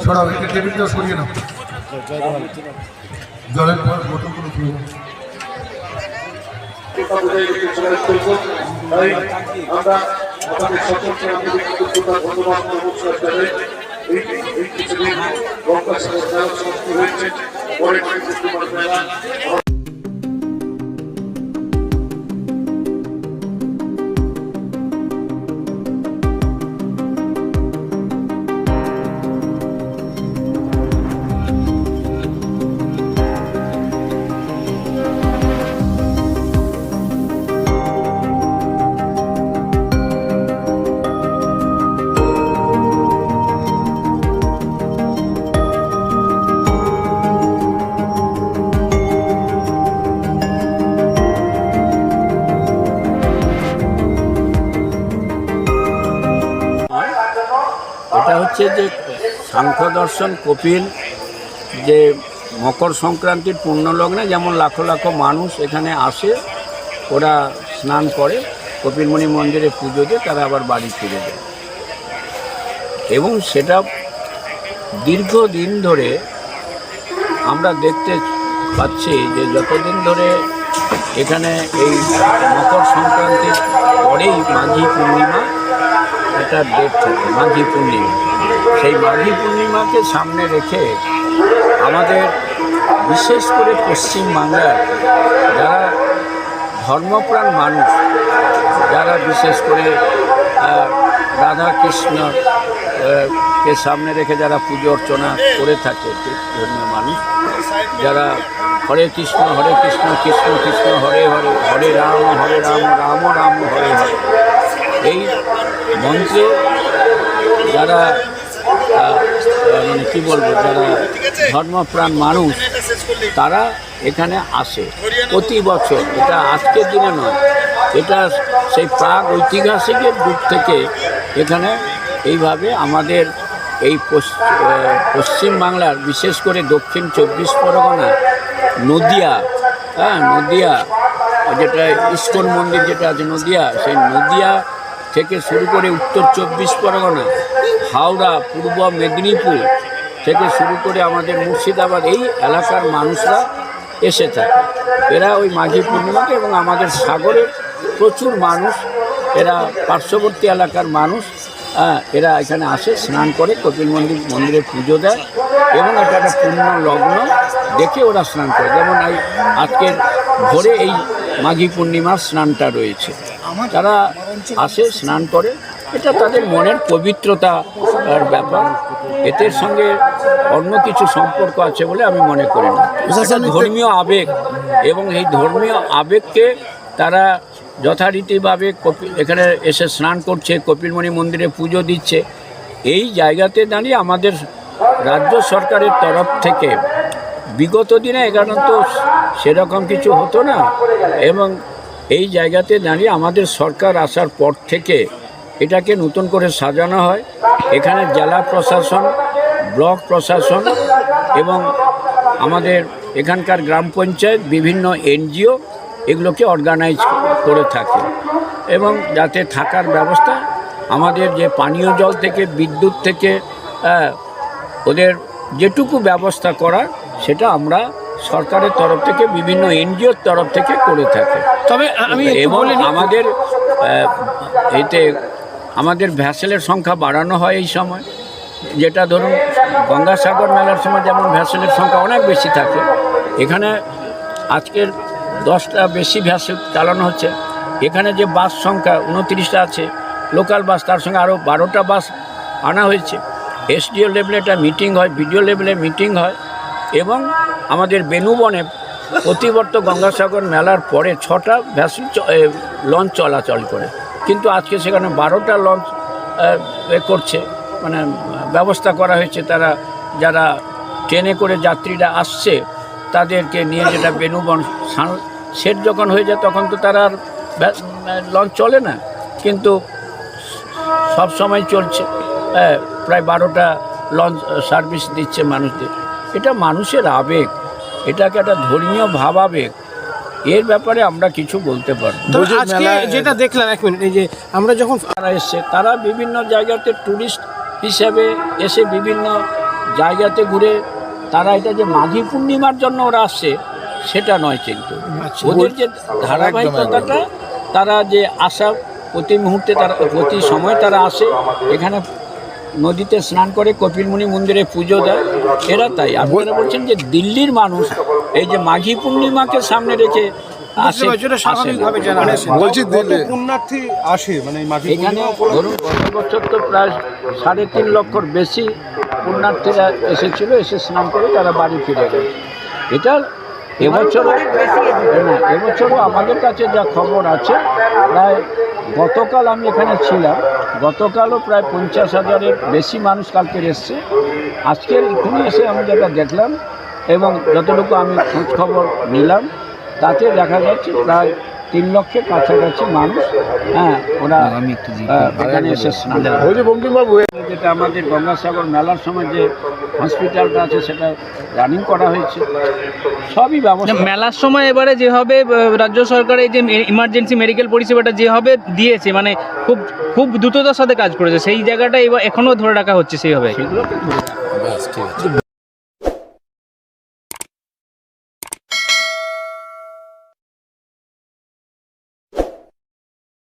সরাও, এটা টেবিলটা সরিয়ে নাও। জলের পর বোতলগুলো খুলবো। আমরা আমাদের সকলকে ধন্যবাদ নমস্কার জানাই। এই কিছুদিন গঙ্গাসাগর মেলা সমাপ্তি হয়েছে, পরে মেলা। এটা হচ্ছে যে সাংখ্য দর্শন কপিল, যে মকর সংক্রান্তির পুণ্যলগ্নে যেমন লাখো লাখো মানুষ এখানে আসে, ওরা স্নান করে, কপিলমুনি মন্দিরে পুজো দিয়ে তারা আবার বাড়ি ফিরে যায়। এবং সেটা দীর্ঘদিন ধরে আমরা দেখতে পাচ্ছি যে যতদিন ধরে এখানে এই মকর সংক্রান্তির পরেই মাঘী পূর্ণিমা একটা ডেট থাকে, মাঘী পূর্ণিমা। সেই মাঘী পূর্ণিমাকে সামনে রেখে আমাদের বিশেষ করে পশ্চিমবাংলার যারা ধর্মপ্রাণ মানুষ, যারা বিশেষ করে রাধা কৃষ্ণ কে সামনে রেখে যারা পুজো অর্চনা করে থাকে, ধর্মীয় মানুষ যারা হরে কৃষ্ণ কৃষ্ণ কৃষ্ণ হরে হরে, হরে রাম রাম রাম হরে হরে, এই মন্ত্রে যারা মানে কী বলবো, যারা ধর্মপ্রাণ মানুষ তারা এখানে আসে প্রতি বছর। এটা আজকের দিনে নয়, এটা সেই প্রাগ ঐতিহাসিকের যুগ থেকে এখানে এইভাবে আমাদের এই পশ্চিমবাংলার বিশেষ করে দক্ষিণ 24 পরগনা, নদিয়া, নদিয়া যেটা ইস্কন মন্দির যেটা আছে নদিয়া, সেই নদিয়া থেকে শুরু করে উত্তর 24 পরগনা, হাওড়া, পূর্ব মেদিনীপুর থেকে শুরু করে আমাদের মুর্শিদাবাদ, এই এলাকার মানুষরা এসে থাকে। এরা ওই মাঘী পূর্ণিমাকে, এবং আমাদের সাগরের প্রচুর মানুষ, এরা পার্শ্ববর্তী এলাকার মানুষ, এরা এখানে আসে, স্নান করে, কপিল মন্দিরে পুজো দেয়, এবং এটা একটা পূর্ণ লগ্ন দেখে ওরা স্নান করে। যেমন এই আজকের ভোরে এই মাঘী পূর্ণিমার স্নানটা রয়েছে, তারা আসে, স্নান করে, এটা তাদের মনের পবিত্রতার ব্যাপার। এদের সঙ্গে অন্য কিছু সম্পর্ক আছে বলে আমি মনে করি না। এটা ধর্মীয় আবেগ, এবং এই ধর্মীয় আবেগকে তারা যথারীতিভাবে এখানে এসে স্নান করছে, কপিলমুনি মন্দিরে পুজো দিচ্ছে। এই জায়গাতে দাঁড়িয়ে আমাদের রাজ্য সরকারের তরফ থেকে বিগত দিনে এখানে তো সেরকম কিছু হতো না, এবং এই জায়গাতে দাঁড়িয়ে আমাদের সরকার আসার পর থেকে এটাকে নতুন করে সাজানো হয়। এখানে জেলা প্রশাসন, ব্লক প্রশাসন এবং আমাদের এখানকার গ্রাম পঞ্চায়েত, বিভিন্ন এনজিও এগুলোকে অর্গানাইজ করে থাকে, এবং যাতে থাকার ব্যবস্থা, আমাদের যে পানীয় জল থেকে, বিদ্যুৎ থেকে ওদের যেটুকু ব্যবস্থা করার, সেটা আমরা সরকারের তরফ থেকে, বিভিন্ন এনজিওর তরফ থেকে করে থাকে। তবে আমি এবং আমাদের এতে আমাদের ভ্যাসেলের সংখ্যা বাড়ানো হয় এই সময়, যেটা ধরুন গঙ্গাসাগর মেলার সময় যেমন ভ্যাসেলের সংখ্যা অনেক বেশি থাকে, এখানে আজকের 10টা বেশি ভ্যাসেল চালানো হচ্ছে। এখানে যে বাস সংখ্যা 29টা আছে লোকাল বাস, তার সঙ্গে আরও 12টা বাস আনা হয়েছে। এসডিও লেভেলে একটা মিটিং হয়, বিডিও লেভেলে মিটিং হয়, এবং আমাদের বেনুবনে প্রতিবর্ষ গঙ্গাসাগর মেলার পরে 6টা ভ্যাসেল লঞ্চ চলাচল করে, কিন্তু আজকে সেখানে 12টা লঞ্চ করছে, মানে ব্যবস্থা করা হয়েছে। তারা যারা ট্রেনে করে যাত্রীরা আসছে তাদেরকে নিয়ে, যেটা বেনুবন সেট যখন হয়ে যায় তখন তো তারা আর লঞ্চ চলে না, কিন্তু সব সময় চলছে। প্রায় 12টা লঞ্চ সার্ভিস দিচ্ছে মানুষদের। এটা মানুষের আবেগ, এটাকে একটা ধর্মীয় ভাবাবেগ, এর ব্যাপারে আমরা কিছু বলতে পারবো। আজকে যেটা দেখলাম, এক মিনিট, এই যে আমরা যখন তারা এসছে, তারা বিভিন্ন জায়গাতে ট্যুরিস্ট হিসাবে এসে বিভিন্ন জায়গাতে ঘুরে তারা এটা যে মাঘী পূর্ণিমার জন্য ওরা আসছে সেটা নয়, কিন্তু ওদের যে ধারাবাহিকতাটা, তারা যে আসা প্রতি মুহূর্তে, তারা প্রতি সময় তারা আসে এখানে, নদীতে স্নান করে, কপিলমুনি মন্দিরে পুজো দেয়, এরা তাই। আপনারা বলছেন যে দিল্লির মানুষ এই যে মাঘী পূর্ণিমাকে সামনে রেখে আসে, স্বাভাবিকভাবে জানা আসে। বলছি দিল্লি পুণ্যার্থী আসে মানে মাঘী এখানে পূর্ণিমা ধরুন গত বছর তো প্রায় 3.5 লক্ষর বেশি পুণ্যার্থীরা এসেছিল, এসে স্নান করে তারা বাড়ি ফিরে গেছে। এটা এবছরও আমাদের কাছে যা খবর আছে, প্রায় গতকাল আমি এখানে ছিলাম, গতকালও প্রায় 50,000-এর বেশি মানুষ কালকে এসছে। আজকের এখানে এসে আমি যেটা দেখলাম এবং যতটুকু আমি খোঁজ খবর নিলাম, তাতে দেখা যাচ্ছে প্রায় 3 লক্ষের কাছাকাছি মানুষ, ওরা এখানে এসে স্নান করে। ওই যে বঙ্কিমবাবু যেটা আমাদের গঙ্গাসাগর মেলার সময় যে হসপিটালটা আছে সেটা রানিং করা হয়েছে, সবই ব্যবস্থা। মেলার সময় এবারে যেভাবে রাজ্য সরকারের যে ইমার্জেন্সি মেডিকেল পরিষেবাটা যেভাবে দিয়েছে, মানে খুব খুব দ্রুততার সাথে কাজ করেছে, সেই জায়গাটা এবার এখনও ধরে রাখা হচ্ছে সেইভাবে। সেগুলো তো